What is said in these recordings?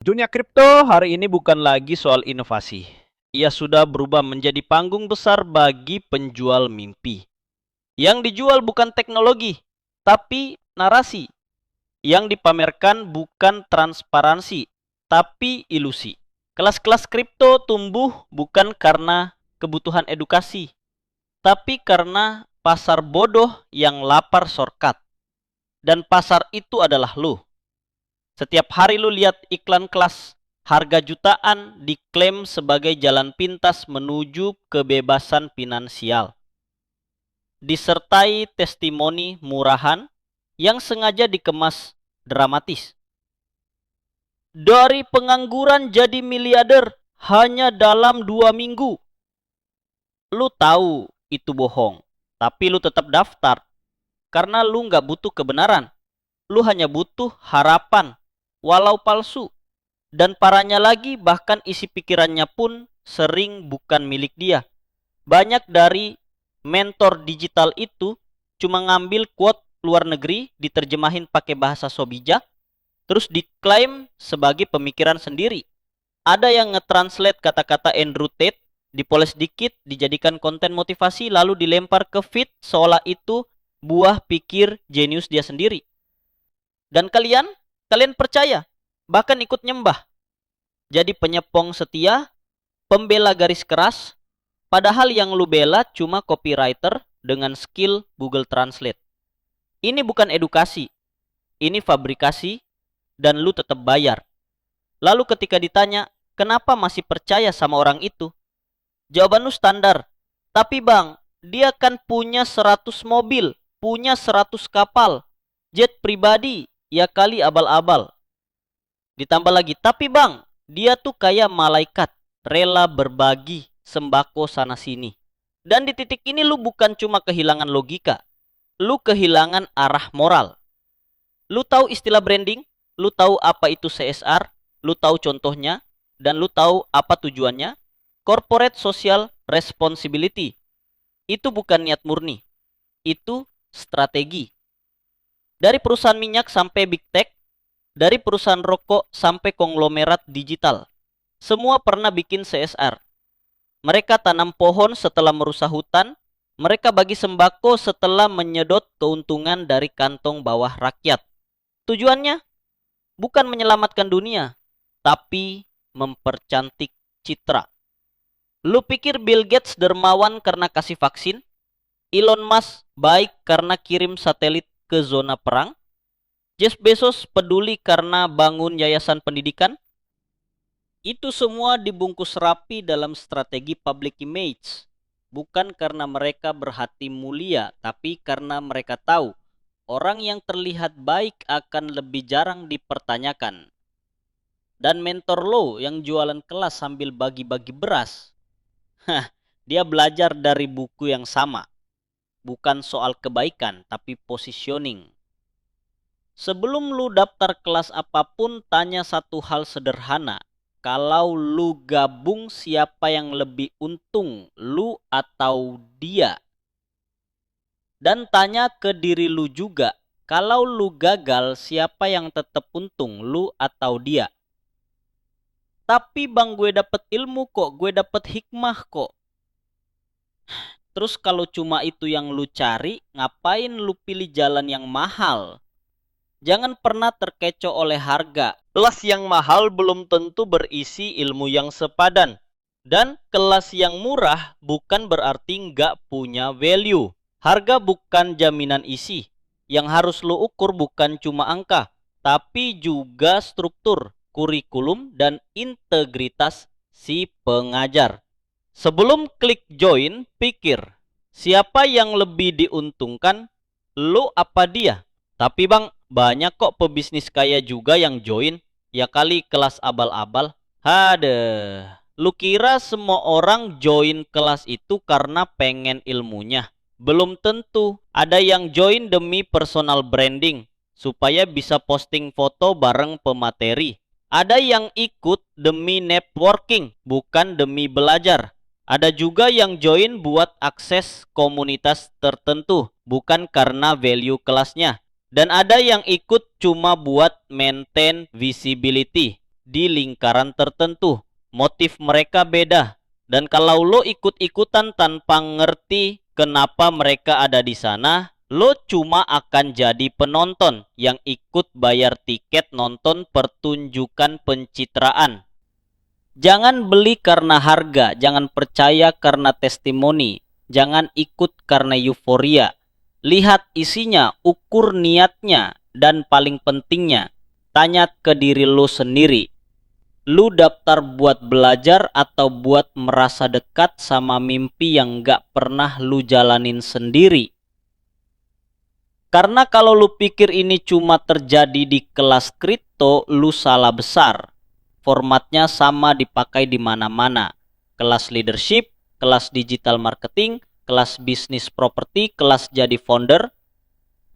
Dunia kripto hari ini bukan lagi soal inovasi. Ia sudah berubah menjadi panggung besar bagi penjual mimpi. Yang dijual bukan teknologi, tapi narasi. Yang dipamerkan bukan transparansi, tapi ilusi. Kelas-kelas kripto tumbuh bukan karena kebutuhan edukasi, tapi karena pasar bodoh yang lapar shortcut. Dan pasar itu adalah lu. Setiap hari lu lihat iklan kelas harga jutaan diklaim sebagai jalan pintas menuju kebebasan finansial. Disertai testimoni murahan yang sengaja dikemas dramatis. Dari pengangguran jadi miliarder hanya dalam 2 minggu. Lu tahu itu bohong, tapi lu tetap daftar. Karena lu nggak butuh kebenaran. Lu hanya butuh harapan, walau palsu. Dan parahnya lagi, bahkan isi pikirannya pun sering bukan milik dia. Banyak dari mentor digital itu cuma ngambil quote luar negeri, diterjemahin pakai bahasa so bijak, terus diklaim sebagai pemikiran sendiri. Ada yang nge-translate kata-kata Andrew Tate, dipoles dikit, dijadikan konten motivasi, lalu dilempar ke feed seolah itu buah pikir jenius dia sendiri. Dan kalian percaya, bahkan ikut nyembah. Jadi penyepong setia, pembela garis keras, padahal yang lu bela cuma copywriter dengan skill Google Translate. Ini bukan edukasi, ini fabrikasi, dan lu tetap bayar. Lalu ketika ditanya, kenapa masih percaya sama orang itu? Jawaban lu standar, tapi bang, dia kan punya 100 mobil, punya 100 kapal, jet pribadi, ya kali abal-abal. Ditambah lagi, tapi bang, dia tuh kayak malaikat, rela berbagi sembako sana sini. Dan di titik ini lu bukan cuma kehilangan logika, lu kehilangan arah moral. Lu tahu istilah branding, lu tahu apa itu CSR, lu tahu contohnya, dan lu tahu apa tujuannya. Corporate Social Responsibility. Itu bukan niat murni, itu strategi. Dari perusahaan minyak sampai big tech, dari perusahaan rokok sampai konglomerat digital, semua pernah bikin CSR. Mereka tanam pohon setelah merusak hutan, mereka bagi sembako setelah menyedot keuntungan dari kantong bawah rakyat. Tujuannya bukan menyelamatkan dunia, tapi mempercantik citra. Lu pikir Bill Gates dermawan karena kasih vaksin? Elon Musk baik karena kirim satelit ke zona perang? Jeff Bezos peduli karena bangun yayasan pendidikan? Itu semua dibungkus rapi dalam strategi public image. Bukan karena mereka berhati mulia, tapi karena mereka tahu orang yang terlihat baik akan lebih jarang dipertanyakan. Dan mentor lo yang jualan kelas sambil bagi-bagi beras, dia belajar dari buku yang sama. Bukan soal kebaikan, tapi positioning. Sebelum lu daftar kelas apapun, tanya satu hal sederhana. Kalau lu gabung, siapa yang lebih untung, lu atau dia? Dan tanya ke diri lu juga, kalau lu gagal, siapa yang tetap untung, lu atau dia? Tapi bang, gue dapet ilmu kok, gue dapet hikmah kok. Terus kalau cuma itu yang lu cari, ngapain lu pilih jalan yang mahal? Jangan pernah terkecoh oleh harga. Kelas yang mahal belum tentu berisi ilmu yang sepadan. Dan kelas yang murah bukan berarti nggak punya value. Harga bukan jaminan isi. Yang harus lu ukur bukan cuma angka, tapi juga struktur, kurikulum, dan integritas si pengajar. Sebelum klik join, pikir, siapa yang lebih diuntungkan, lu apa dia? Tapi bang, banyak kok pebisnis kaya juga yang join. Ya kali kelas abal-abal. Hadeh, lu kira semua orang join kelas itu karena pengen ilmunya? Belum tentu. Ada yang join demi personal branding, supaya bisa posting foto bareng pemateri. Ada yang ikut demi networking, bukan demi belajar. Ada juga yang join buat akses komunitas tertentu, bukan karena value kelasnya. Dan ada yang ikut cuma buat maintain visibility. di lingkaran tertentu. Motif mereka beda. Dan kalau lo ikut-ikutan tanpa ngerti kenapa mereka ada di sana, lo cuma akan jadi penonton yang ikut bayar tiket nonton pertunjukan pencitraan. Jangan beli karena harga, jangan percaya karena testimoni, jangan ikut karena euforia. Lihat isinya, ukur niatnya, dan paling pentingnya, tanya ke diri lo sendiri. Lu daftar buat belajar atau buat merasa dekat sama mimpi yang gak pernah lu jalanin sendiri? Karena kalau lu pikir ini cuma terjadi di kelas kripto, lu salah besar. Formatnya sama dipakai di mana-mana. Kelas leadership, kelas digital marketing, kelas bisnis properti, kelas jadi founder.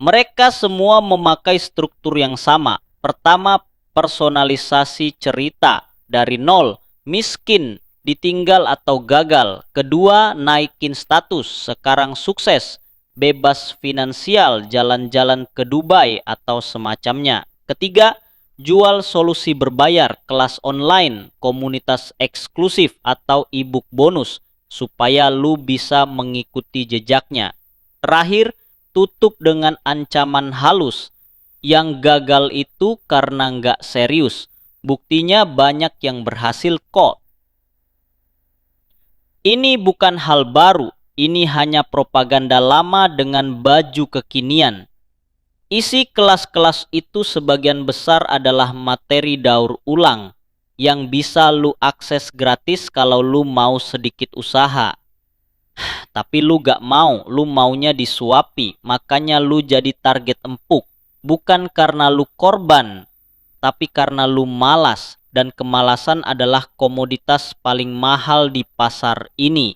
Mereka semua memakai struktur yang sama. Pertama, personalisasi cerita dari nol, miskin, ditinggal atau gagal. Kedua, naikin status, sekarang sukses, bebas finansial, jalan-jalan ke Dubai atau semacamnya. Ketiga, jual solusi berbayar, kelas online, komunitas eksklusif atau e-book bonus supaya lu bisa mengikuti jejaknya. Terakhir, tutup dengan ancaman halus. Yang gagal itu karena nggak serius. Buktinya banyak yang berhasil kok. Ini bukan hal baru. Ini hanya propaganda lama dengan baju kekinian. Isi kelas-kelas itu sebagian besar adalah materi daur ulang yang bisa lu akses gratis kalau lu mau sedikit usaha. Tapi lu gak mau, lu maunya disuapi, makanya lu jadi target empuk. Bukan karena lu korban, tapi karena lu malas, dan kemalasan adalah komoditas paling mahal di pasar ini.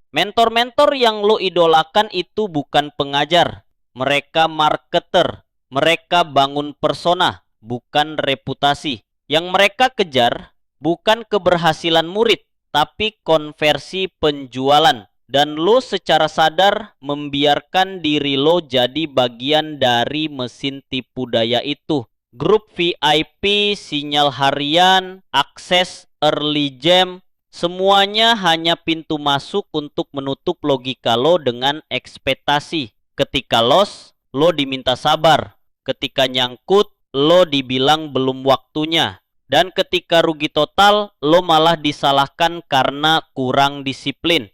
Mentor-mentor yang lu idolakan itu bukan pengajar, mereka marketer, mereka bangun persona, bukan reputasi. Yang mereka kejar bukan keberhasilan murid, tapi konversi penjualan. Dan lo secara sadar membiarkan diri lo jadi bagian dari mesin tipu daya itu. Grup VIP, sinyal harian, akses early jam, semuanya hanya pintu masuk untuk menutup logika lo dengan ekspektasi. Ketika loss, lo diminta sabar. Ketika nyangkut, lo dibilang belum waktunya. Dan ketika rugi total, lo malah disalahkan karena kurang disiplin.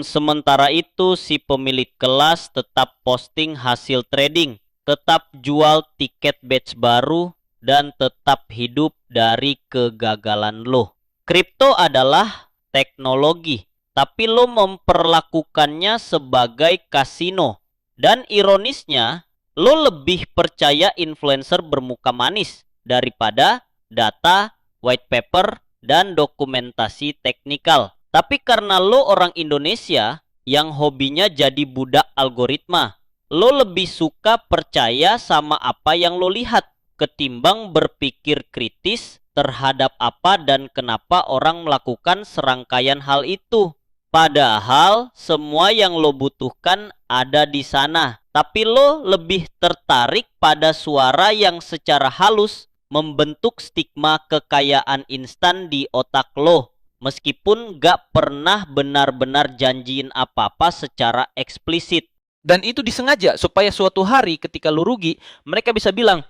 Sementara itu si pemilik kelas tetap posting hasil trading, tetap jual tiket batch baru, dan tetap hidup dari kegagalan lo. Kripto adalah teknologi, tapi lo memperlakukannya sebagai kasino. Dan ironisnya, lo lebih percaya influencer bermuka manis daripada data, white paper, dan dokumentasi teknikal. Tapi karena lo orang Indonesia yang hobinya jadi budak algoritma, lo lebih suka percaya sama apa yang lo lihat ketimbang berpikir kritis terhadap apa dan kenapa orang melakukan serangkaian hal itu. Padahal semua yang lo butuhkan ada di sana. Tapi lo lebih tertarik pada suara yang secara halus membentuk stigma kekayaan instan di otak lo. Meskipun gak pernah benar-benar janjiin apa-apa secara eksplisit. Dan itu disengaja supaya suatu hari ketika lu rugi, mereka bisa bilang,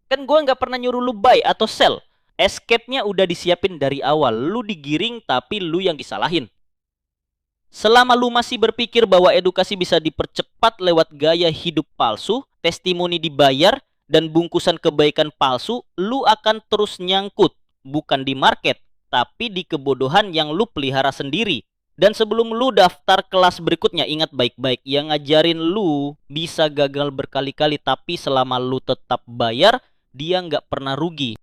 kan gue gak pernah nyuruh lu buy atau sell. Escape-nya udah disiapin dari awal. Lu digiring tapi lu yang disalahin. Selama lu masih berpikir bahwa edukasi bisa dipercepat lewat gaya hidup palsu, testimoni dibayar, dan bungkusan kebaikan palsu, lu akan terus nyangkut. Bukan di market, tapi di kebodohan yang lu pelihara sendiri. Dan sebelum lu daftar kelas berikutnya, ingat baik-baik, yang ngajarin lu bisa gagal berkali-kali, tapi selama lu tetap bayar, dia nggak pernah rugi.